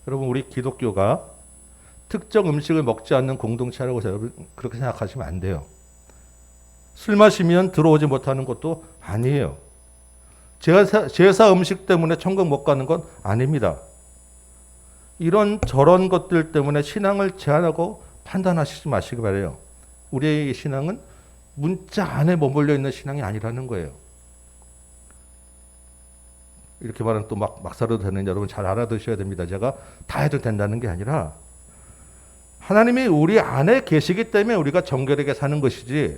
여러분, 우리 기독교가 특정 음식을 먹지 않는 공동체라고 여러분 그렇게 생각하시면 안 돼요. 술 마시면 들어오지 못하는 것도 아니에요. 제사 음식 때문에 천국 못 가는 건 아닙니다. 이런 저런 것들 때문에 신앙을 제한하고 판단하시지 마시기 바래요. 우리의 신앙은 문자 안에 머물러 있는 신앙이 아니라는 거예요. 이렇게 말하면 또 막 살아도 되는 여러분 잘 알아두셔야 됩니다. 제가 다 해도 된다는 게 아니라 하나님이 우리 안에 계시기 때문에 우리가 정결하게 사는 것이지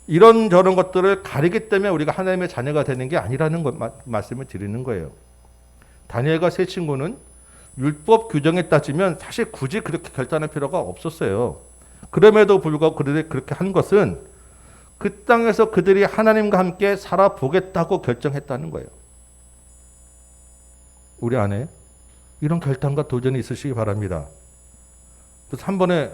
이런저런 것들을 가리기 때문에 우리가 하나님의 자녀가 되는 게 아니라는 것 말씀을 드리는 거예요. 다니엘과 세 친구는 율법 규정에 따지면 사실 굳이 그렇게 결단할 필요가 없었어요. 그럼에도 불구하고 그들이 그렇게 한 것은 그 땅에서 그들이 하나님과 함께 살아보겠다고 결정했다는 거예요. 우리 안에 이런 결단과 도전이 있으시기 바랍니다. 그래서 한 번에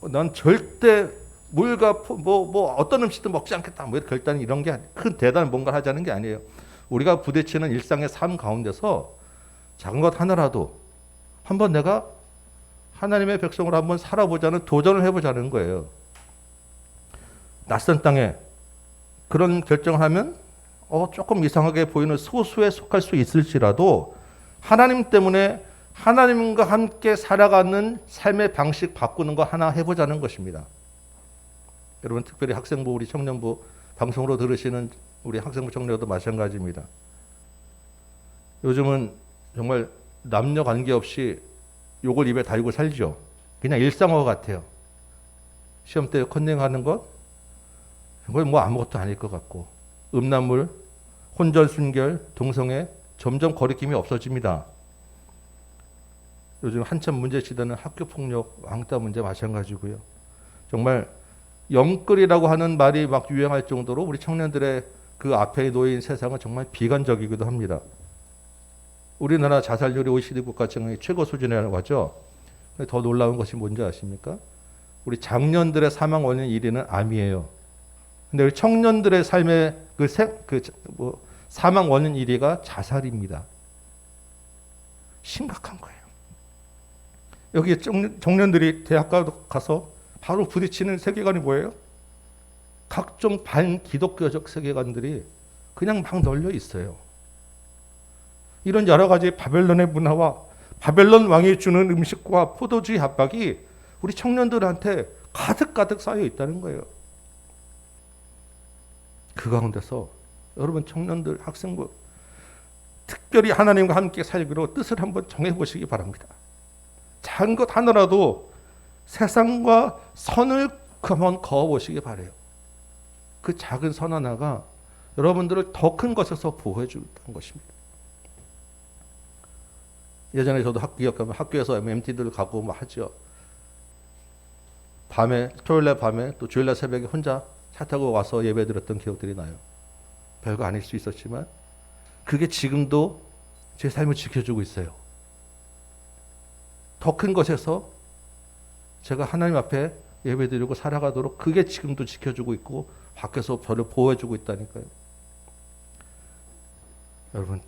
난 절대 물과 뭐 어떤 음식도 먹지 않겠다. 뭐 결단 이런 게 큰 대단한 뭔가를 하자는 게 아니에요. 우리가 부딪히는 일상의 삶 가운데서 작은 것 하나라도 한번 내가 하나님의 백성으로 한번 살아보자는 도전을 해보자는 거예요. 낯선 땅에 그런 결정을 하면 조금 이상하게 보이는 소수에 속할 수 있을지라도 하나님 때문에 하나님과 함께 살아가는 삶의 방식 바꾸는 거 하나 해보자는 것입니다. 여러분 특별히 학생부 우리 청년부 방송으로 들으시는 우리 학생부 청년도 마찬가지입니다. 요즘은 정말 남녀 관계없이 욕을 입에 달고 살죠. 그냥 일상어 같아요. 시험 때 컨닝하는 것 이걸 뭐 아무것도 아닐 것 같고 음란물, 혼전순결, 동성애 점점 거리낌이 없어집니다. 요즘 한참 문제시되는 학교폭력, 왕따 문제 마찬가지고요. 정말 영끌이라고 하는 말이 막 유행할 정도로 우리 청년들의 그 앞에 놓인 세상은 정말 비관적이기도 합니다. 우리나라 자살률이 OECD 국가 중에 최고 수준이라고 하죠. 더 놀라운 것이 뭔지 아십니까? 우리 장년들의 사망 원인 1위는 암이에요. 근데 우리 청년들의 삶의 사망 원인 1위가 자살입니다. 심각한 거예요. 여기 청년들이 대학 가서 바로 부딪히는 세계관이 뭐예요? 각종 반기독교적 세계관들이 그냥 막 널려 있어요. 이런 여러 가지 바벨론의 문화와 바벨론 왕이 주는 음식과 포도주의 압박이 우리 청년들한테 가득가득 쌓여 있다는 거예요. 그 가운데서 여러분 청년들, 학생부 특별히 하나님과 함께 살기로 뜻을 한번 정해보시기 바랍니다. 작은 것 하나라도 세상과 선을 한번 그어보시기 바래요. 그 작은 선 하나가 여러분들을 더 큰 것에서 보호해 주는 것입니다. 예전에 저도 학교에서 MT들 가고 뭐 하죠. 밤에, 토요일날 밤에 또 주일날 새벽에 혼자 차 타고 와서 예배 드렸던 기억들이 나요. 별거 아닐 수 있었지만 그게 지금도 제 삶을 지켜주고 있어요. 더 큰 것에서 제가 하나님 앞에 예배드리고 살아가도록 그게 지금도 지켜주고 있고 밖에서 저를 보호해주고 있다니까요. 여러분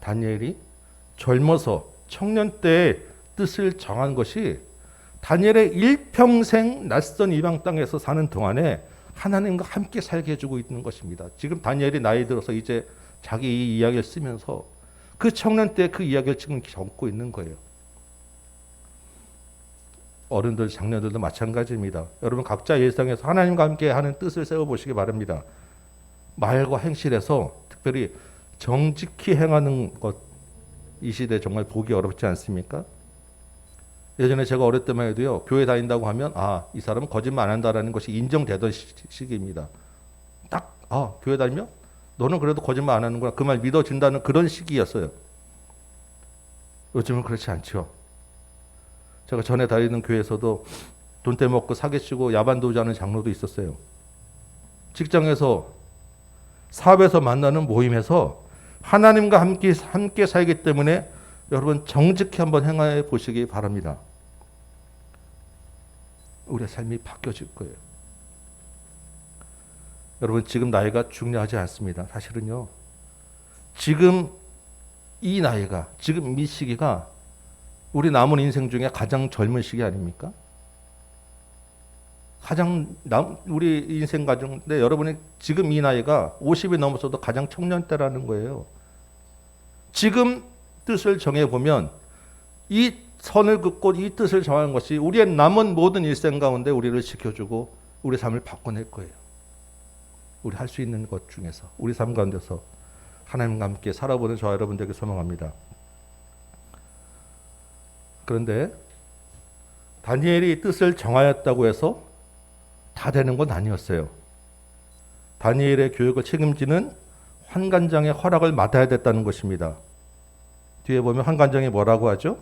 다니엘이 젊어서 청년 때의 뜻을 정한 것이 다니엘의 일평생 낯선 이방 땅에서 사는 동안에 하나님과 함께 살게 해주고 있는 것입니다. 지금 다니엘이 나이 들어서 이제 자기 이 이야기를 쓰면서 그 청년 때 그 이야기를 지금 적고 있는 거예요. 어른들, 장년들도 마찬가지입니다. 여러분 각자 일상에서 하나님과 함께 하는 뜻을 세워보시기 바랍니다. 말과 행실에서 특별히 정직히 행하는 것, 이 시대 정말 보기 어렵지 않습니까? 예전에 제가 어릴 때만 해도요, 교회 다닌다고 하면 이 사람은 거짓말 안 한다라는 것이 인정되던 시기입니다. 딱 교회 다니면 너는 그래도 거짓말 안 하는구나, 그 말 믿어진다는 그런 시기였어요. 요즘은 그렇지 않죠. 제가 전에 다니는 교회에서도 돈 떼먹고 사기치고 야반도주 하는 장로도 있었어요. 직장에서, 사업에서 만나는 모임에서 하나님과 함께 살기 때문에 여러분 정직히 한번 행해 보시기 바랍니다. 우리의 삶이 바뀌어질 거예요. 여러분 지금 나이가 중요하지 않습니다. 사실은요. 지금 이 나이가, 지금 이 시기가 우리 남은 인생 중에 가장 젊은 시기 아닙니까? 우리 인생 가중인데 여러분이 지금 이 나이가 50이 넘었어도 가장 청년 때라는 거예요. 지금 뜻을 정해보면 이 선을 긋고 이 뜻을 정하는 것이 우리의 남은 모든 일생 가운데 우리를 지켜주고 우리 삶을 바꿔낼 거예요. 우리 할 수 있는 것 중에서 우리 삶 가운데서 하나님과 함께 살아보는 저와 여러분들에게 소망합니다. 그런데 다니엘이 뜻을 정하였다고 해서 다 되는 건 아니었어요. 다니엘의 교육을 책임지는 환관장의 허락을 받아야 됐다는 것입니다. 뒤에 보면 환관장이 뭐라고 하죠?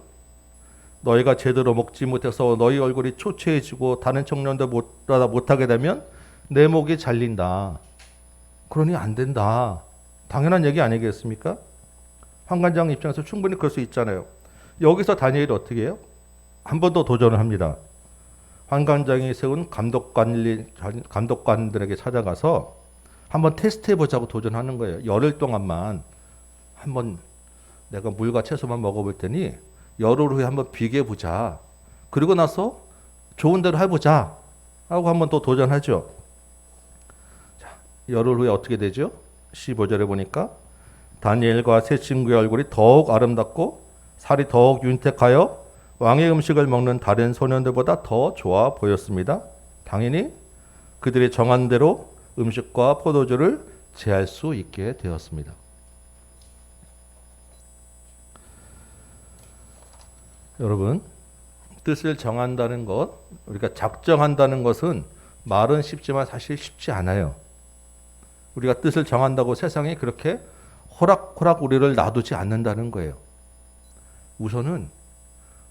너희가 제대로 먹지 못해서 너희 얼굴이 초췌해지고 다른 청년들 못하게 되면 내 목이 잘린다. 그러니 안 된다. 당연한 얘기 아니겠습니까? 환관장 입장에서 충분히 그럴 수 있잖아요. 여기서 다니엘이 어떻게 해요? 한 번 더 도전을 합니다. 환관장이 세운 감독관들에게 찾아가서 한번 테스트해보자고 도전하는 거예요. 열흘 동안만 한번 내가 물과 채소만 먹어볼 테니 열흘 후에 한번 비교해보자. 그리고 나서 좋은 대로 해보자 하고 한번 또 도전하죠. 자, 열흘 후에 어떻게 되죠? 15절에 보니까 다니엘과 세 친구의 얼굴이 더욱 아름답고 살이 더욱 윤택하여 왕의 음식을 먹는 다른 소년들보다 더 좋아 보였습니다. 당연히 그들이 정한 대로 음식과 포도주를 제할 수 있게 되었습니다. 여러분, 뜻을 정한다는 것, 우리가 작정한다는 것은 말은 쉽지만 사실 쉽지 않아요. 우리가 뜻을 정한다고 세상에 그렇게 호락호락 우리를 놔두지 않는다는 거예요. 우선은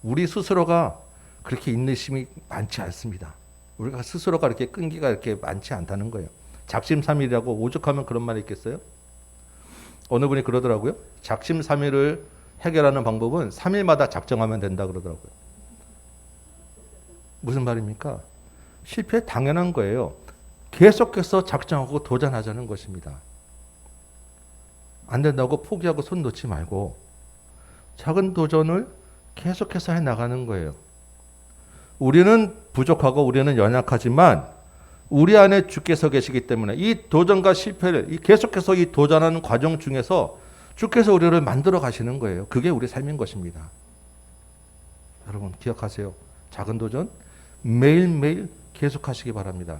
우리 스스로가 그렇게 인내심이 많지 않습니다. 우리가 스스로가 이렇게 끈기가 이렇게 많지 않다는 거예요. 작심삼일이라고 오죽하면 그런 말이 있겠어요? 어느 분이 그러더라고요. 작심삼일을 해결하는 방법은 3일마다 작정하면 된다 그러더라고요. 무슨 말입니까? 실패 당연한 거예요. 계속해서 작정하고 도전하자는 것입니다. 안 된다고 포기하고 손 놓지 말고 작은 도전을 계속해서 해나가는 거예요. 우리는 부족하고 우리는 연약하지만 우리 안에 주께서 계시기 때문에 이 도전과 실패를 계속해서 이 도전하는 과정 중에서 주께서 우리를 만들어 가시는 거예요. 그게 우리 삶인 것입니다. 여러분 기억하세요. 작은 도전 매일매일 계속하시기 바랍니다.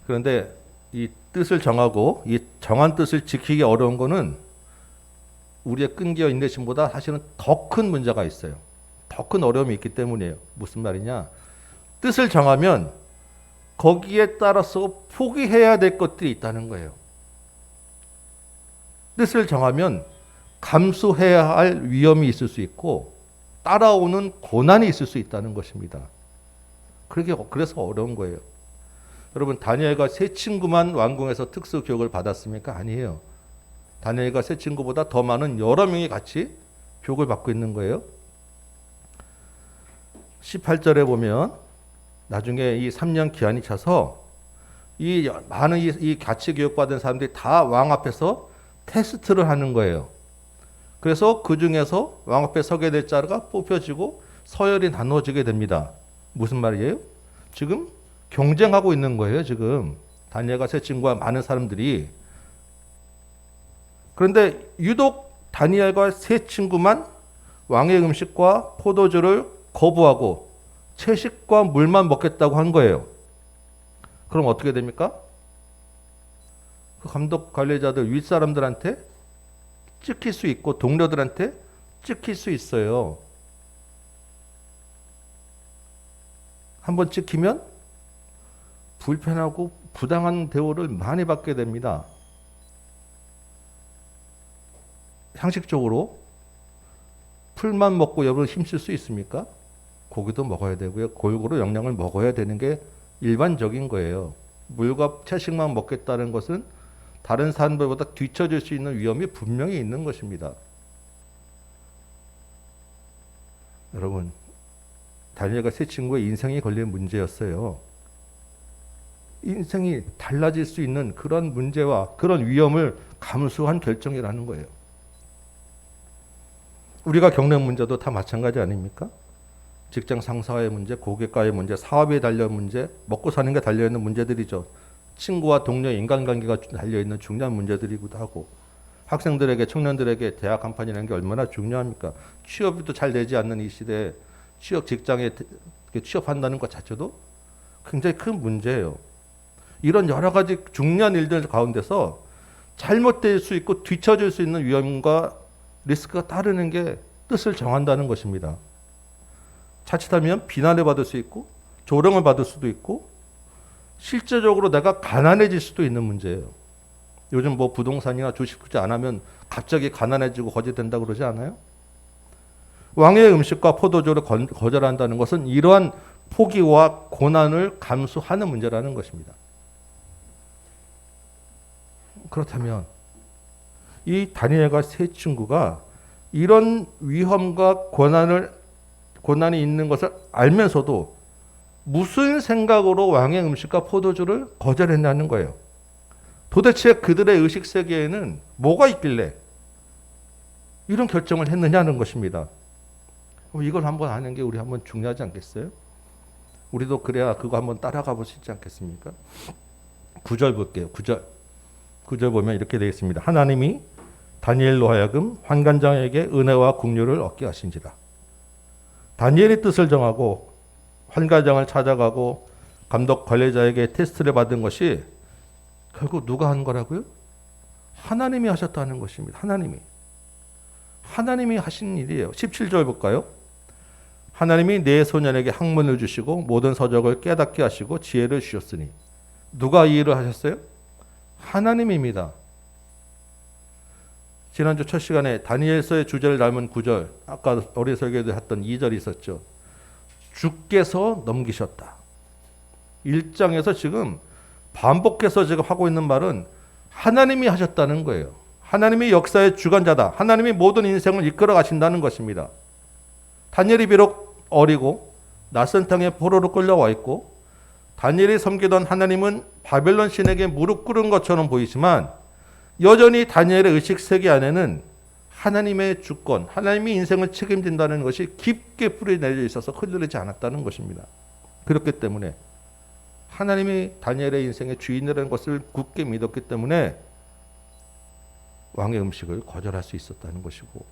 그런데 이 뜻을 정하고 이 정한 뜻을 지키기 어려운 거는 우리의 끈기와 인내심보다 사실은 더 큰 문제가 있어요. 더 큰 어려움이 있기 때문이에요. 무슨 말이냐? 뜻을 정하면 거기에 따라서 포기해야 될 것들이 있다는 거예요. 뜻을 정하면 감수해야 할 위험이 있을 수 있고 따라오는 고난이 있을 수 있다는 것입니다. 그래서 어려운 거예요. 여러분 다니엘과 세 친구만 왕궁에서 특수 교육을 받았습니까? 아니에요. 다니엘과 세 친구보다 더 많은 여러 명이 같이 교육을 받고 있는 거예요. 18절에 보면 나중에 이 3년 기한이 차서 이 많은 이 같이 교육받은 사람들이 다 왕 앞에서 테스트를 하는 거예요. 그래서 그 중에서 왕 앞에 서게 될 자가 뽑혀지고 서열이 나누어지게 됩니다. 무슨 말이에요? 지금 경쟁하고 있는 거예요. 지금 다니엘과 세 친구와 많은 사람들이. 그런데 유독 다니엘과 세 친구만 왕의 음식과 포도주를 거부하고 채식과 물만 먹겠다고 한 거예요. 그럼 어떻게 됩니까? 그 감독 관리자들 윗사람들한테 찍힐 수 있고 동료들한테 찍힐 수 있어요. 한번 찍히면 불편하고 부당한 대우를 많이 받게 됩니다. 상식적으로 풀만 먹고 여러분 힘쓸 수 있습니까? 고기도 먹어야 되고요. 골고루 영양을 먹어야 되는 게 일반적인 거예요. 물과 채식만 먹겠다는 것은 다른 사람들보다 뒤처질 수 있는 위험이 분명히 있는 것입니다. 여러분, 다니엘과 세 친구의 인생이 걸린 문제였어요. 인생이 달라질 수 있는 그런 문제와 그런 위험을 감수한 결정이라는 거예요. 우리가 겪는 문제도 다 마찬가지 아닙니까? 직장 상사와의 문제, 고객과의 문제, 사업에 달려 문제, 먹고 사는 게 달려있는 문제들이죠. 친구와 동료 인간관계가 달려있는 중요한 문제들이기도 하고, 학생들에게, 청년들에게 대학 간판이라는 게 얼마나 중요합니까? 취업도 잘 되지 않는 이 시대에 직장에 취업한다는 것 자체도 굉장히 큰 문제예요. 이런 여러 가지 중요한 일들 가운데서 잘못될 수 있고 뒤처질 수 있는 위험과 리스크가 따르는 게 뜻을 정한다는 것입니다. 자칫하면 비난을 받을 수 있고 조롱을 받을 수도 있고 실제적으로 내가 가난해질 수도 있는 문제예요. 요즘 뭐 부동산이나 주식 투자 안 하면 갑자기 가난해지고 거지된다고 그러지 않아요? 왕의 음식과 포도주를 거절한다는 것은 이러한 포기와 고난을 감수하는 문제라는 것입니다. 그렇다면 이 다니엘과 세 친구가 이런 위험과 고난이 있는 것을 알면서도 무슨 생각으로 왕의 음식과 포도주를 거절했냐는 거예요. 도대체 그들의 의식 세계에는 뭐가 있길래 이런 결정을 했느냐는 것입니다. 이걸 한번 아는 게 우리 한번 중요하지 않겠어요? 우리도 그래야 그거 한번 따라가 볼 수 있지 않겠습니까? 9절 볼게요. 9절 보면 이렇게 되어 있습니다. 하나님이 다니엘로 하여금 환관장에게 은혜와 긍휼을 얻게 하신지라. 다니엘이 뜻을 정하고 환관장을 찾아가고 감독 관리자에게 테스트를 받은 것이 결국 누가 한 거라고요? 하나님이 하셨다는 것입니다. 하나님이 하신 일이에요. 17절 볼까요? 하나님이 네 소년에게 학문을 주시고 모든 서적을 깨닫게 하시고 지혜를 주셨으니. 누가 이 일을 하셨어요? 하나님입니다. 지난주 첫 시간에 다니엘서의 주제를 닮은 9절, 아까 어린 설교에도 했던 2절이 있었죠. 주께서 넘기셨다. 1장에서 지금 반복해서 지금 하고 있는 말은 하나님이 하셨다는 거예요. 하나님이 역사의 주관자다. 하나님이 모든 인생을 이끌어 가신다는 것입니다. 다니엘이 비록 어리고 낯선 땅에 포로로 끌려와 있고 다니엘이 섬기던 하나님은 바벨론 신에게 무릎 꿇은 것처럼 보이지만 여전히 다니엘의 의식 세계 안에는 하나님의 주권, 하나님이 인생을 책임진다는 것이 깊게 뿌리 내려 있어서 흔들리지 않았다는 것입니다. 그렇기 때문에 하나님이 다니엘의 인생의 주인이라는 것을 굳게 믿었기 때문에 왕의 음식을 거절할 수 있었다는 것이고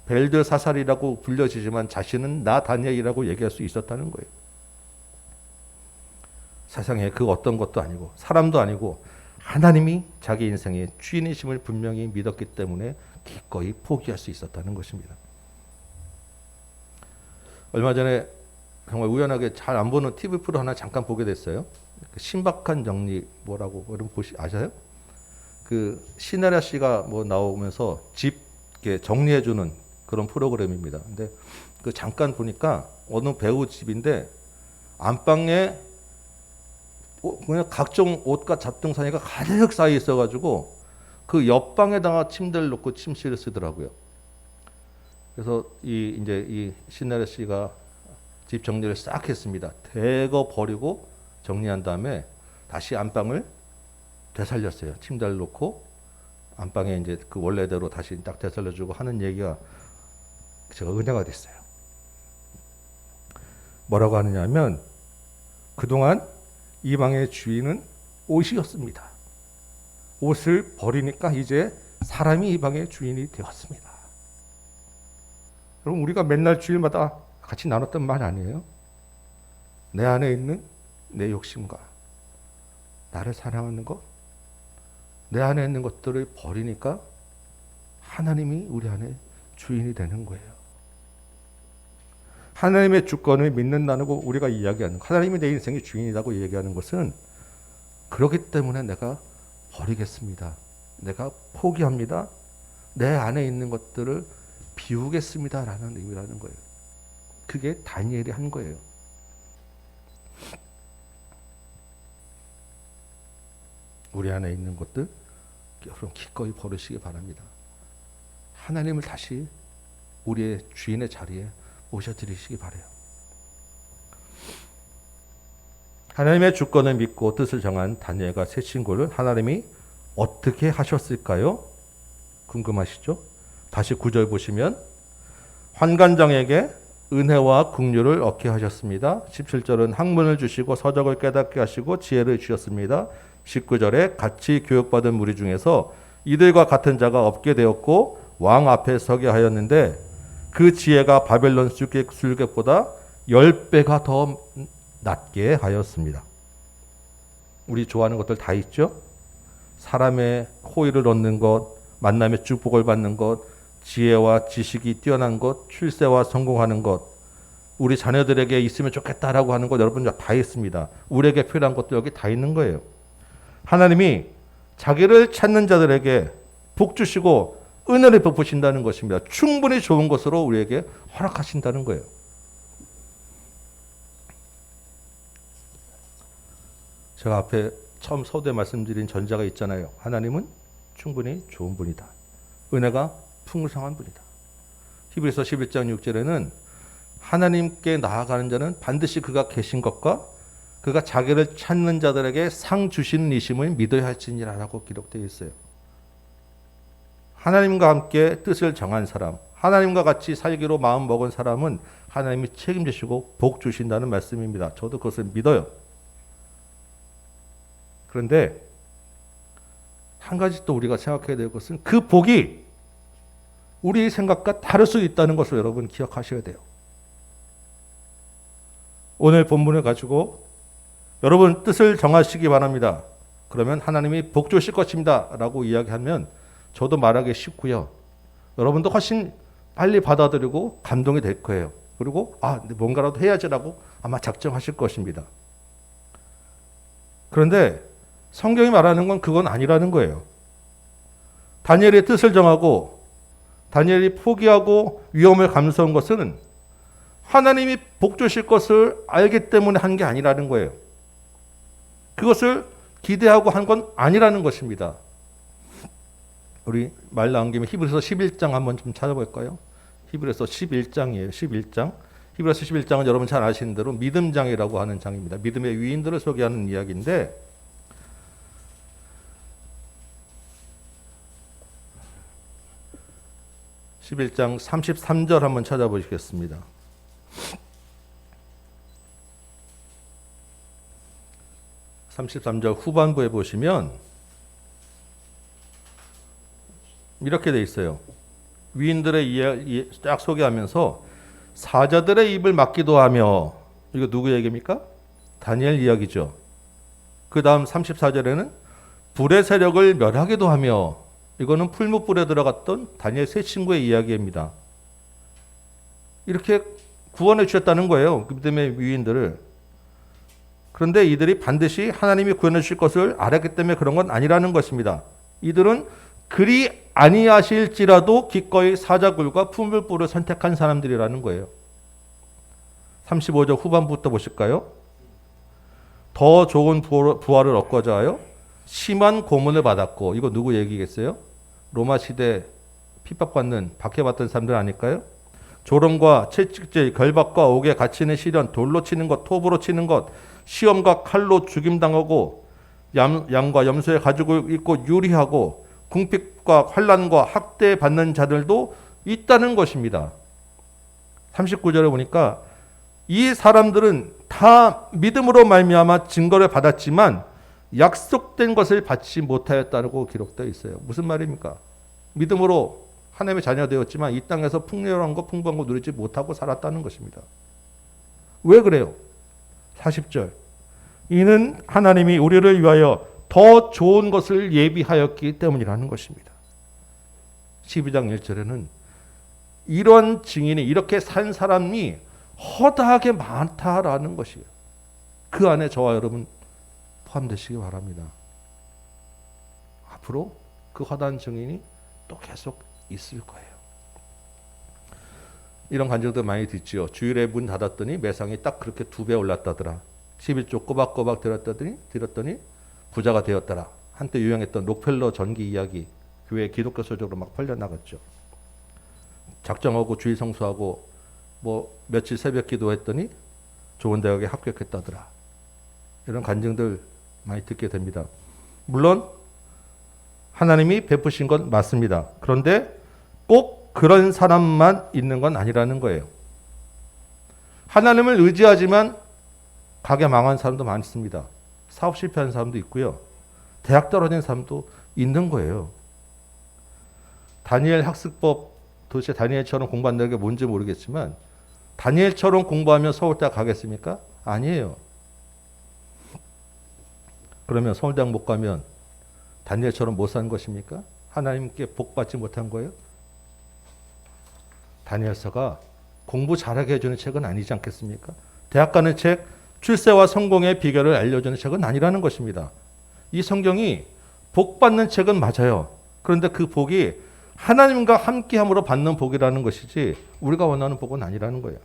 벨드사살이라고 불려지지만 자신은 나 다니엘이라고 얘기할 수 있었다는 거예요. 세상에 그 어떤 것도 아니고 사람도 아니고 하나님이 자기 인생의 주인이심을 분명히 믿었기 때문에 기꺼이 포기할 수 있었다는 것입니다. 얼마 전에 정말 우연하게 잘 안 보는 TV 프로 하나 잠깐 보게 됐어요. 신박한 정리 뭐라고 여러분 아세요? 그 신혜라 씨가 뭐 나오면서 집 이렇게 정리해주는 그런 프로그램입니다. 근데 그 잠깐 보니까 어느 배우 집인데 안방에 그냥 각종 옷과 잡동사니가 가득 쌓여 있어가지고 그 옆방에다가 침대를 놓고 침실을 쓰더라고요. 그래서 이 신혜라 씨가 집 정리를 싹 했습니다. 대거 버리고 정리한 다음에 다시 안방을 되살렸어요. 침대를 놓고 안방에 이제 그 원래대로 다시 딱 되살려주고 하는 얘기가 제가 은혜가 됐어요. 뭐라고 하느냐면 그동안 이 방의 주인은 옷이었습니다. 옷을 버리니까 이제 사람이 이 방의 주인이 되었습니다. 여러분 우리가 맨날 주일마다 같이 나눴던 말 아니에요? 내 안에 있는 내 욕심과 나를 사랑하는 것, 내 안에 있는 것들을 버리니까 하나님이 우리 안에 주인이 되는 거예요. 하나님의 주권을 믿는다고 우리가 이야기하는 하나님이 내 인생의 주인이라고 얘기하는 것은 그렇기 때문에 내가 버리겠습니다. 내가 포기합니다. 내 안에 있는 것들을 비우겠습니다. 라는 의미라는 거예요. 그게 다니엘이 한 거예요. 우리 안에 있는 것들 여러분 기꺼이 버리시기 바랍니다. 하나님을 다시 우리의 주인의 자리에 모셔드리시기 바라요. 하나님의 주권을 믿고 뜻을 정한 다니엘과 세 친구를 하나님이 어떻게 하셨을까요? 궁금하시죠? 다시 9절 보시면 환관장에게 은혜와 긍휼을 얻게 하셨습니다. 17절은 학문을 주시고 서적을 깨닫게 하시고 지혜를 주셨습니다. 19절에 같이 교육받은 무리 중에서 이들과 같은 자가 없게 되었고 왕 앞에 서게 하였는데 그 지혜가 바벨론 술객보다 10배가 더 낮게 하였습니다. 우리 좋아하는 것들 다 있죠? 사람의 호의를 얻는 것, 만남의 축복을 받는 것, 지혜와 지식이 뛰어난 것, 출세와 성공하는 것, 우리 자녀들에게 있으면 좋겠다라고 하는 것 여러분 다 있습니다. 우리에게 필요한 것도 여기 다 있는 거예요. 하나님이 자기를 찾는 자들에게 복 주시고 은혜를 베푸신다는 것입니다. 충분히 좋은 것으로 우리에게 허락하신다는 거예요. 제가 앞에 처음 서두에 말씀드린 전자가 있잖아요. 하나님은 충분히 좋은 분이다. 은혜가 풍성한 분이다. 히브리서 11장 6절에는 하나님께 나아가는 자는 반드시 그가 계신 것과 그가 자기를 찾는 자들에게 상 주시는 이심을 믿어야 할지니라라고 기록되어 있어요. 하나님과 함께 뜻을 정한 사람, 하나님과 같이 살기로 마음 먹은 사람은 하나님이 책임지시고 복 주신다는 말씀입니다. 저도 그것을 믿어요. 그런데 한 가지 또 우리가 생각해야 될 것은 그 복이 우리 생각과 다를 수 있다는 것을 여러분 기억하셔야 돼요. 오늘 본문을 가지고 여러분 뜻을 정하시기 바랍니다. 그러면 하나님이 복 주실 것입니다 라고 이야기하면 저도 말하기 쉽고요. 여러분도 훨씬 빨리 받아들이고 감동이 될 거예요. 그리고 뭔가라도 해야지라고 아마 작정하실 것입니다. 그런데 성경이 말하는 건 그건 아니라는 거예요. 다니엘의 뜻을 정하고 다니엘이 포기하고 위험을 감수한 것은 하나님이 복 주실 것을 알기 때문에 한 게 아니라는 거예요. 그것을 기대하고 한 건 아니라는 것입니다. 우리 말 나온 김에 히브리서 11장 한번 좀 찾아볼까요? 히브리서 11장이에요. 11장. 히브리서 11장은 여러분 잘 아시는 대로 믿음장이라고 하는 장입니다. 믿음의 위인들을 소개하는 이야기인데 11장 33절 한번 찾아보시겠습니다. (33절) 후반부에 보시면 이렇게 돼 있어요. 위인들의 이야기 쫙 소개하면서 사자들의 입을 막기도 하며, 이거 누구 얘기입니까? 다니엘 이야기죠. 그 다음 34절에는 불의 세력을 멸하기도 하며, 이거는 풀무불에 들어갔던 다니엘 세 친구의 이야기입니다. 이렇게 구원해 주셨다는 거예요. 그 믿음의 위인들을. 그런데 이들이 반드시 하나님이 구원해 주실 것을 알았기 때문에 그런 건 아니라는 것입니다. 이들은 그리 아니하실지라도 기꺼이 사자굴과 풀무불을 선택한 사람들이라는 거예요. 35절 후반부터 보실까요? 더 좋은 부활을 얻고자 하여 심한 고문을 받았고, 이거 누구 얘기겠어요? 로마 시대 핍박받는, 박해받던 사람들 아닐까요? 조롱과 채찍질, 결박과 옥에 갇히는 시련, 돌로 치는 것, 톱으로 치는 것, 시험과 칼로 죽임당하고, 양과 염소의 가죽을 입고 유리하고, 궁핍과 환난과 학대받는 자들도 있다는 것입니다. 39절에 보니까 이 사람들은 다 믿음으로 말미암아 증거를 받았지만 약속된 것을 받지 못하였다고 기록되어 있어요. 무슨 말입니까? 믿음으로 하나님의 자녀 되었지만 이 땅에서 풍요로운 거, 풍부한 거 누리지 못하고 살았다는 것입니다. 왜 그래요? 40절. 이는 하나님이 우리를 위하여 더 좋은 것을 예비하였기 때문이라는 것입니다. 12장 1절에는 이런 증인이, 이렇게 산 사람이 허다하게 많다라는 것이에요. 그 안에 저와 여러분 포함되시기 바랍니다. 앞으로 그 허다한 증인이 또 계속 있을 거예요. 이런 간증도 많이 듣지요. 주일에 문 닫았더니 매상이 딱 그렇게 2배 올랐다더라. 11조 꼬박꼬박 들었더니 부자가 되었더라. 한때 유행했던 록펠러 전기 이야기, 교회 기독교 소적으로 막 퍼져나갔죠. 작정하고 주일 성수하고 뭐 며칠 새벽 기도했더니 좋은 대학에 합격했다더라. 이런 간증들 많이 듣게 됩니다. 물론 하나님이 베푸신 건 맞습니다. 그런데 꼭 그런 사람만 있는 건 아니라는 거예요. 하나님을 의지하지만 가게 망한 사람도 많습니다. 사업 실패한 사람도 있고요. 대학 떨어진 사람도 있는 거예요. 다니엘 학습법, 도대체 다니엘처럼 공부한다는 게 뭔지 모르겠지만 다니엘처럼 공부하면 서울대학 가겠습니까? 아니에요. 그러면 서울대학 못 가면 다니엘처럼 못 산 것입니까? 하나님께 복 받지 못한 거예요? 다니엘서가 공부 잘하게 해주는 책은 아니지 않겠습니까? 대학 가는 책, 출세와 성공의 비결을 알려주는 책은 아니라는 것입니다. 이 성경이 복 받는 책은 맞아요. 그런데 그 복이 하나님과 함께함으로 받는 복이라는 것이지 우리가 원하는 복은 아니라는 거예요.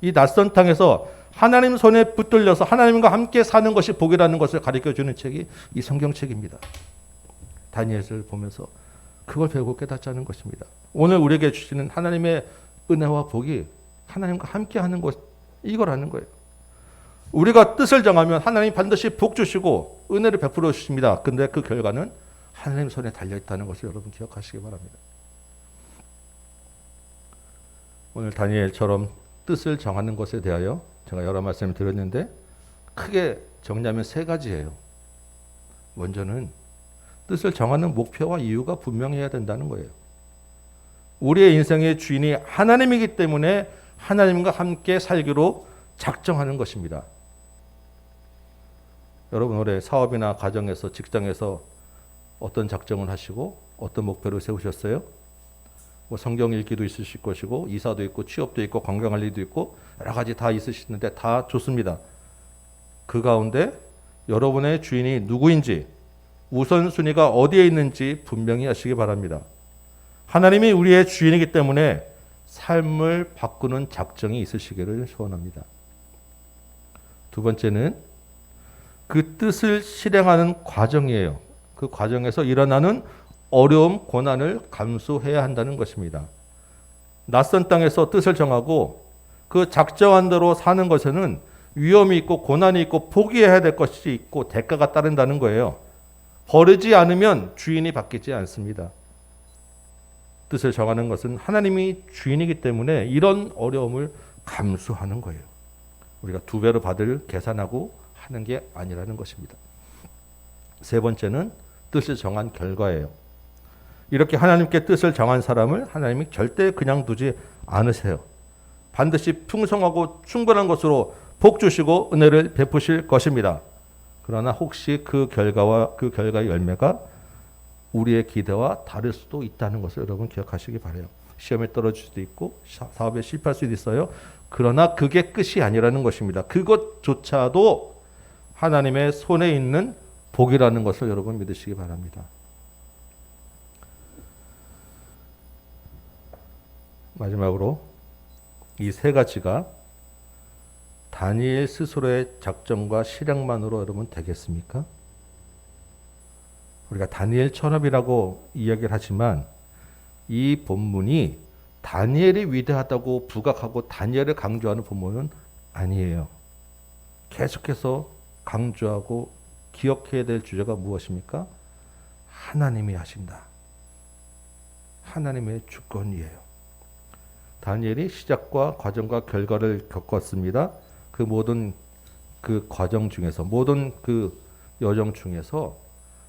이 낯선 땅에서 하나님 손에 붙들려서 하나님과 함께 사는 것이 복이라는 것을 가르쳐주는 책이 이 성경책입니다. 다니엘을 보면서 그걸 배우고 깨닫자는 것입니다. 오늘 우리에게 주시는 하나님의 은혜와 복이 하나님과 함께하는 것, 이거라는 거예요. 우리가 뜻을 정하면 하나님 반드시 복 주시고 은혜를 베풀어 주십니다. 근데 그 결과는 하나님 손에 달려있다는 것을 여러분 기억하시기 바랍니다. 오늘 다니엘처럼 뜻을 정하는 것에 대하여 제가 여러 말씀을 드렸는데 크게 정리하면 세 가지예요. 먼저는 뜻을 정하는 목표와 이유가 분명해야 된다는 거예요. 우리의 인생의 주인이 하나님이기 때문에 하나님과 함께 살기로 작정하는 것입니다. 여러분 올해 사업이나 가정에서 직장에서 어떤 작정을 하시고 어떤 목표를 세우셨어요? 뭐 성경 읽기도 있으실 것이고 이사도 있고 취업도 있고 건강관리도 있고 여러 가지 다 있으시는데 다 좋습니다. 그 가운데 여러분의 주인이 누구인지 우선순위가 어디에 있는지 분명히 하시기 바랍니다. 하나님이 우리의 주인이기 때문에 삶을 바꾸는 작정이 있으시기를 소원합니다. 두 번째는 그 뜻을 실행하는 과정이에요. 그 과정에서 일어나는 어려움, 고난을 감수해야 한다는 것입니다. 낯선 땅에서 뜻을 정하고 그 작정한 대로 사는 것에는 위험이 있고 고난이 있고 포기해야 될 것이 있고 대가가 따른다는 거예요. 버리지 않으면 주인이 바뀌지 않습니다. 뜻을 정하는 것은 하나님이 주인이기 때문에 이런 어려움을 감수하는 거예요. 우리가 두 배로 받을 계산하고 하는 게 아니라는 것입니다. 세 번째는 뜻을 정한 결과예요. 이렇게 하나님께 뜻을 정한 사람을 하나님이 절대 그냥 두지 않으세요. 반드시 풍성하고 충분한 것으로 복 주시고 은혜를 베푸실 것입니다. 그러나 혹시 그 결과의 열매가 우리의 기대와 다를 수도 있다는 것을 여러분 기억하시기 바라요. 시험에 떨어질 수도 있고 사업에 실패할 수도 있어요. 그러나 그게 끝이 아니라는 것입니다. 그것조차도 하나님의 손에 있는 복이라는 것을 여러분 믿으시기 바랍니다. 마지막으로 이 세 가지가 다니엘 스스로의 작정과 실행만으로 여러분 되겠습니까? 우리가 다니엘처럼이라고 이야기를 하지만 이 본문이 다니엘이 위대하다고 부각하고 다니엘을 강조하는 본문은 아니에요. 계속해서 강조하고 기억해야 될 주제가 무엇입니까? 하나님이 하신다. 하나님의 주권이에요. 다니엘이 시작과 과정과 결과를 겪었습니다. 그 모든 그 과정 중에서 모든 그 여정 중에서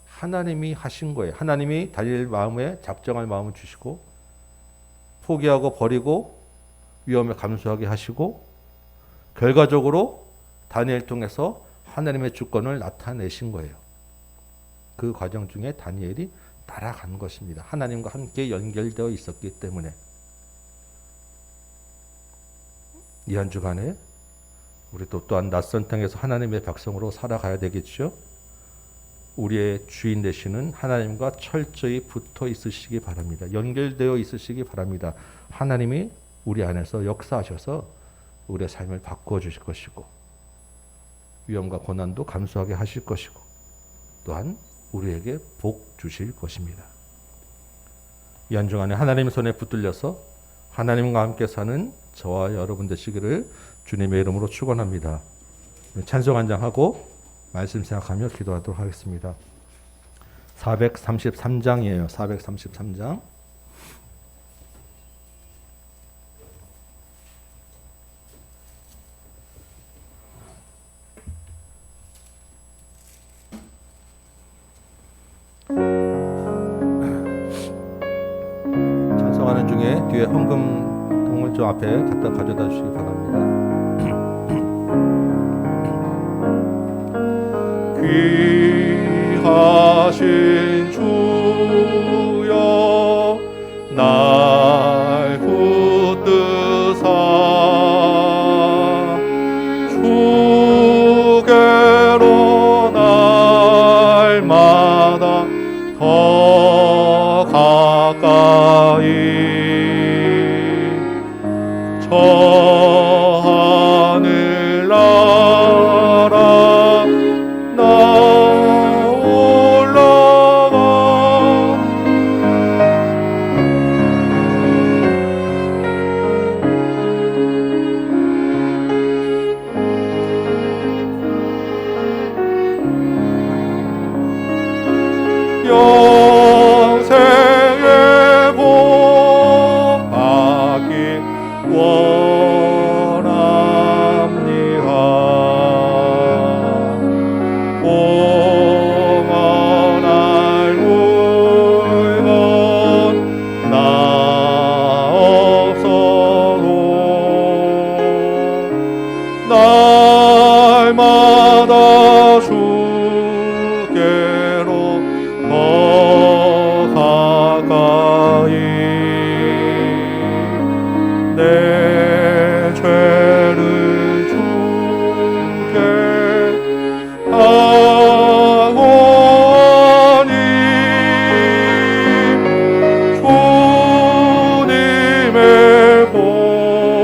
하나님이 하신 거예요. 하나님이 다니엘 마음에 작정할 마음을 주시고 포기하고 버리고 위험을 감수하게 하시고 결과적으로 다니엘 통해서 하나님의 주권을 나타내신 거예요. 그 과정 중에 다니엘이 따라간 것입니다. 하나님과 함께 연결되어 있었기 때문에. 이 한 주간에 우리도 또한 낯선 땅에서 하나님의 백성으로 살아가야 되겠죠. 우리의 주인 되시는 하나님과 철저히 붙어 있으시기 바랍니다. 연결되어 있으시기 바랍니다. 하나님이 우리 안에서 역사하셔서 우리의 삶을 바꾸어 주실 것이고 위험과 고난도 감수하게 하실 것이고 또한 우리에게 복 주실 것입니다. 이 한 주간에 하나님의 손에 붙들려서 하나님과 함께 사는 저와 여러분 되시기를 주님의 이름으로 축원합니다. 찬송 한 장 하고 말씀 생각하며 기도하도록 하겠습니다. 433장이에요. 433장. 중에 뒤에 헌금통을 저 앞에 갖다 가져다 주시기 바랍니다. 귀하신 주여 날 붙드사 주께로 날마다 더 가까이 저 하늘나라 나 올라가 영생의 복 받기 원합니다. 공헌할 물건 나 없어도 날마다 주께로 더 가까이 내 죄를 주께 하오니 주님의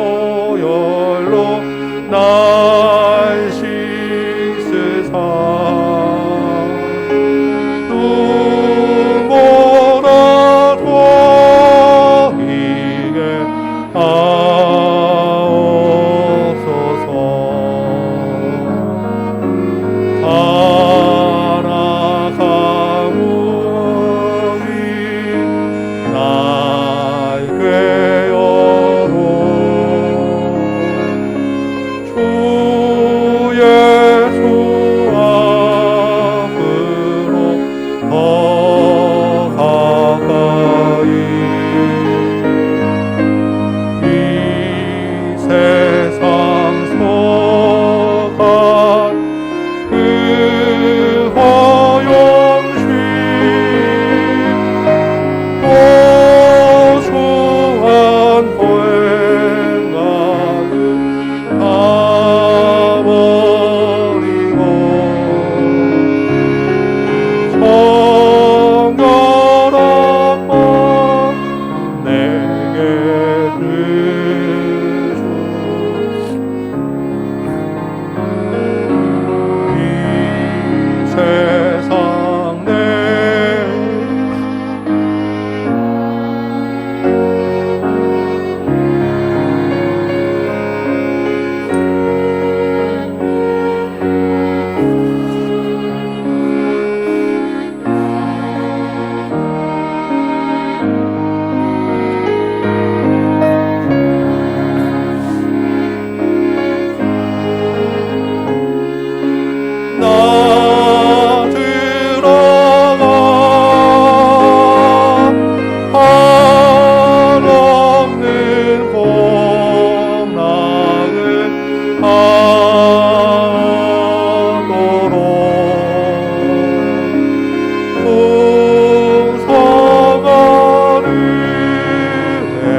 보혈로 날 씻으사 눈보다 더 이게 하옵소서. 살아가무니 날 꿰어로 주 예수 앞으로 더 가까이 이 세상 속한 그 허영심 고소한 보행각을 다 버리고 성결한 맘 내게 주소. 이 세상 내 나 들어가 한없는 복락을 하도록 풍성한 은혜를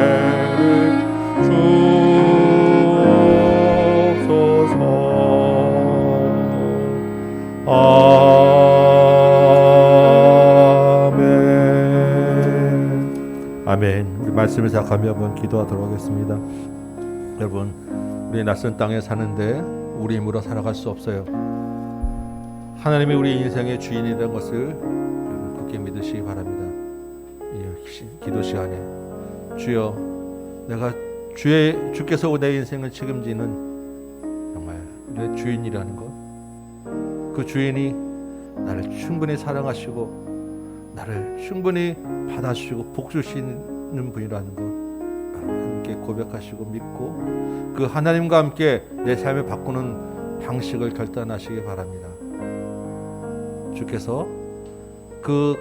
주옵소서. 아멘. 아멘. 우리 말씀을 생각하며 한번 기도하도록 하겠습니다. 여러분, 우리 낯선 땅에 사는데 우리 힘으로 살아갈 수 없어요. 하나님이 우리 인생의 주인이라는 것을 굳게 믿으시기 바랍니다. 이 기도 시간에 주여, 내가 주께서 내 인생을 책임지는 정말 내 주인이라는 것, 그 주인이 나를 충분히 사랑하시고 나를 충분히 받아주시고 복주시는 분이라는 것 함께 고백하시고 믿고 그 하나님과 함께 내 삶을 바꾸는 방식을 결단하시기 바랍니다. 주께서 그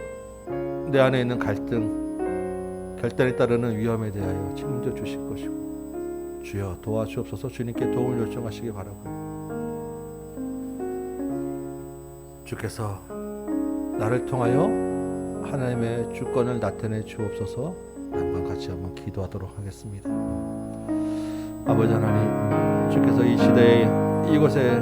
내 안에 있는 갈등 결단에 따르는 위험에 대하여 책임져 주실 것이고 주여 도와주옵소서. 주님께 도움을 요청하시기 바라고요. 주께서 나를 통하여 하나님의 주권을 나타내 주옵소서. 한번 같이 한번 기도하도록 하겠습니다. 아버지 하나님, 주께서 이 시대에 이곳에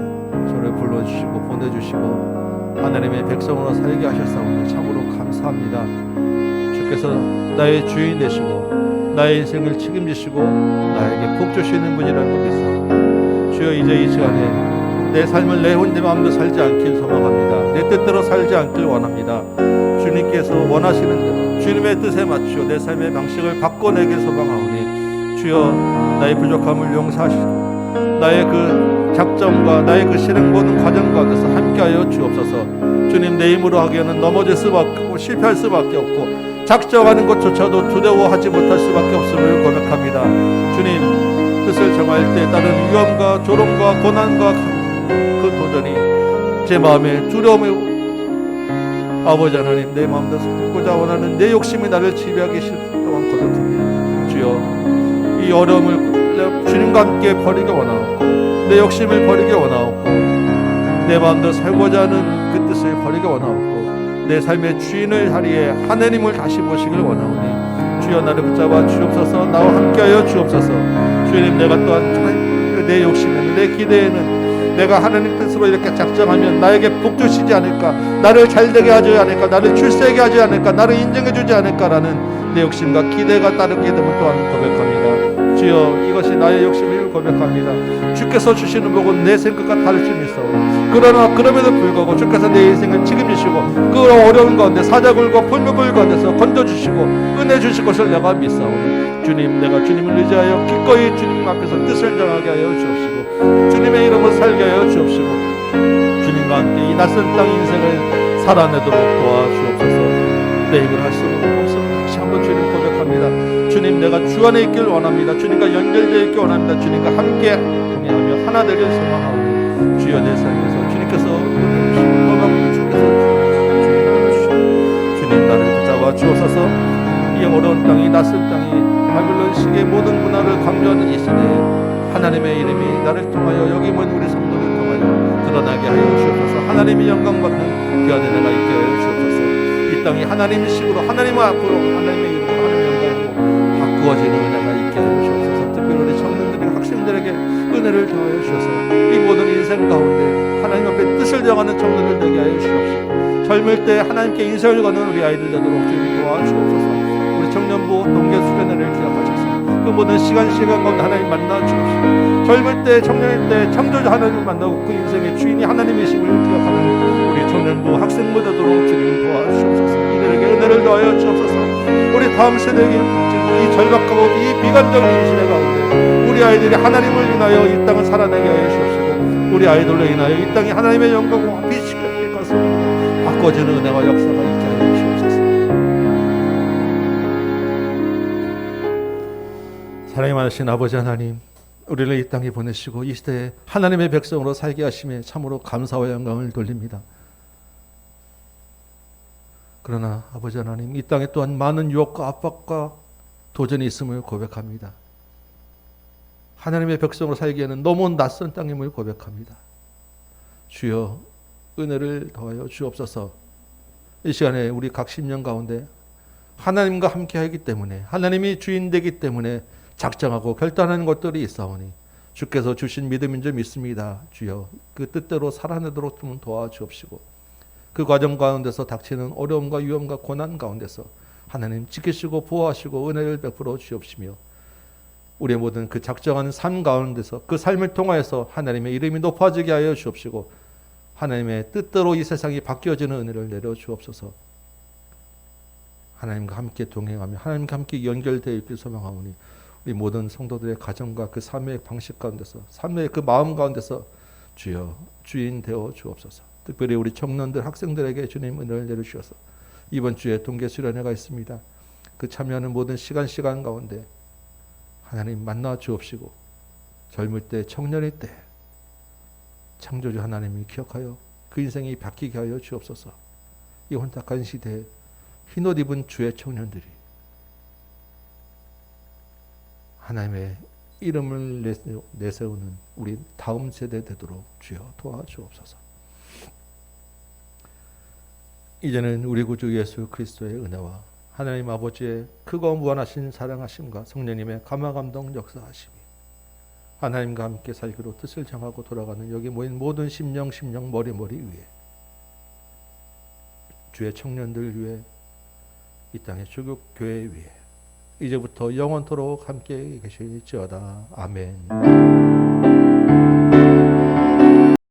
저를 불러주시고 보내주시고 하나님의 백성으로 살게 하셨사오니 참으로 감사합니다. 주께서 나의 주인 되시고 나의 인생을 책임지시고 나에게 복 주시는 분이라는 걸 믿사옵니다. 주여 이제 이 시간에 내 삶을 내 혼자 마음대로 살지 않길 소망합니다. 내 뜻대로 살지 않길 원합니다. 주님께서 원하시는 대로 주님의 뜻에 맞추어 내 삶의 방식을 바꿔내길 소망하오니 주여 나의 부족함을 용서하시고 나의 그 작정과 나의 그 실행 모든 과정 가운데서 함께하여 주옵소서. 주님, 내 힘으로 하기에는 넘어질 수밖에 없고 실패할 수밖에 없고 작정하는 것조차도 두려워하지 못할 수밖에 없음을 고백합니다. 주님, 뜻을 정할 때 따른 위험과 조롱과 고난과 그 도전이 제 마음에 두려움이 아버지 하나님, 내 마음대로 살고자 원하는 내 욕심이 나를 지배하기 싫다고 고백합니다. 주여, 이 어려움을 주님과 함께 버리기 원하옵고 내 욕심을 버리기 원하옵고 내 마음대로 살고자 하는 그 뜻을 버리기 원하옵고 내 삶의 주인의 자리에 하나님을 다시 모시길 원하오니 주여 나를 붙잡아 주옵소서. 나와 함께하여 주옵소서. 주님, 내가 또한 내 욕심에는 내 기대에는 내가 하나님 뜻으로 이렇게 작정하면 나에게 복 주시지 않을까, 나를 잘되게 하지 않을까, 나를 출세하게 하지 않을까, 나를 인정해 주지 않을까라는 내 욕심과 기대가 따르게 되면 또한 고백합니다. 주여, 이것이 나의 욕심을 고백합니다. 주께서 주시는 복은 내 생각과 다를 수 있어. 그러나 그럼에도 불구하고 주께서 내 인생을 책임지시고 그 어려운 가운데 사자굴과 풀무불 가운데서 건져주시고 은혜 주실 것을 내가 믿사오니 주님, 내가 주님을 의지하여 기꺼이 주님 앞에서 뜻을 정하게 하여 주옵시고 주님의 이름으로 살게 하여 주옵시고 주님과 함께 이 낯선 땅 인생을 살아내도록 도와주옵소서. 내 힘을 할 수 없습니다. 다시 한번 주님 고백합니다. 주님, 내가 주 안에 있길 원합니다. 주님과 연결되어 있길 원합니다. 주님과 함께 동행하며 하나 되길 소망하오니 주여, 내 삶에서 주님께서 은혜 주시고 떠나고 주께서 주님을 주시고 주님, 나를 붙잡아 주옵소서. 이 어려운 땅이 낯선 땅이 바빌론식의 모든 문화를 강조하는 이 시대에 하나님의 이름이 나를 통하여 여기 모인 우리 성도를 통하여 드러나게 하여 주옵소서. 하나님이 영광받는 귀한 은혜가 있게 하여 주옵소서. 이 땅이 하나님의 식으로 하나님 앞으로 하나님의 이름으로 하나님의 영광으로 바꾸어지는 은혜가 있게 하여 주옵소서. 특별히 우리 청년들에게 학생들에게 은혜를 더하여 주셔서 이 모든 인생 가운데 하나님 앞에 뜻을 정하는 청년들 되게 하여 주옵소서. 젊을 때 하나님께 인생을 거는 우리 아이들 되도록 주님 도와주옵소서. 우리 청년부 동계 수련회를 기억하셔서 그 모든 시간 가운데 하나님 만나 주옵시고 젊을 때 청년일 때 창조주 하나님을 만나고 그 인생의 주인이 하나님이심을 기억하는 우리 청년부 학생부 되도록 주님 도와주옵소서. 이들에게 은혜를 더하여 주옵소서. 우리 다음 세대에게 이 절박하고 이 비관적인 이 시대 가운데 우리 아이들이 하나님을 인하여 이 땅을 살아내게 하여 주옵시고 우리 아이들로 인하여 이 땅이 하나님의 영광과 빛이 될 것을 바꿔주는 은혜와 역사가 있게 하여 주옵소서. 사랑이 많으신 아버지 하나님, 우리를 이 땅에 보내시고 이 시대에 하나님의 백성으로 살게 하심에 참으로 감사와 영광을 돌립니다. 그러나 아버지 하나님, 이 땅에 또한 많은 유혹과 압박과 도전이 있음을 고백합니다. 하나님의 백성으로 살기에는 너무 낯선 땅임을 고백합니다. 주여, 은혜를 더하여 주옵소서. 이 시간에 우리 각 심령 가운데 하나님과 함께 하기 때문에, 하나님이 주인 되기 때문에 작정하고 결단하는 것들이 있사오니 주께서 주신 믿음인 줄 믿습니다. 주여, 그 뜻대로 살아내도록 좀 도와주옵시고 그 과정 가운데서 닥치는 어려움과 위험과 고난 가운데서 하나님 지키시고 보호하시고 은혜를 베풀어 주옵시며 우리의 모든 그 작정하는 삶 가운데서 그 삶을 통하여서 하나님의 이름이 높아지게 하여 주옵시고 하나님의 뜻대로 이 세상이 바뀌어지는 은혜를 내려 주옵소서. 하나님과 함께 동행하며 하나님과 함께 연결되어 있길 소망하오니 우리 모든 성도들의 가정과 그 삶의 방식 가운데서 삶의 그 마음 가운데서 주여 주인 되어 주옵소서. 특별히 우리 청년들 학생들에게 주님 은혜를 내려주셔서 이번 주에 동계 수련회가 있습니다. 그 참여하는 모든 시간 가운데 하나님 만나 주옵시고 젊을 때 청년일 때 창조주 하나님이 기억하여 그 인생이 바뀌게 하여 주옵소서. 이 혼탁한 시대에 흰옷 입은 주의 청년들이 하나님의 이름을 내세우는 우리 다음 세대 되도록 주여 도와주옵소서. 이제는 우리 구주 예수 그리스도의 은혜와 하나님 아버지의 크고 무한하신 사랑하심과 성령님의 감화감동 역사하심이 하나님과 함께 살기로 뜻을 정하고 돌아가는 여기 모인 모든 심령 머리 위에 주의 청년들 위에 이 땅의 주국 교회 위에 이제부터 영원토록 함께 계실지어다. 아멘.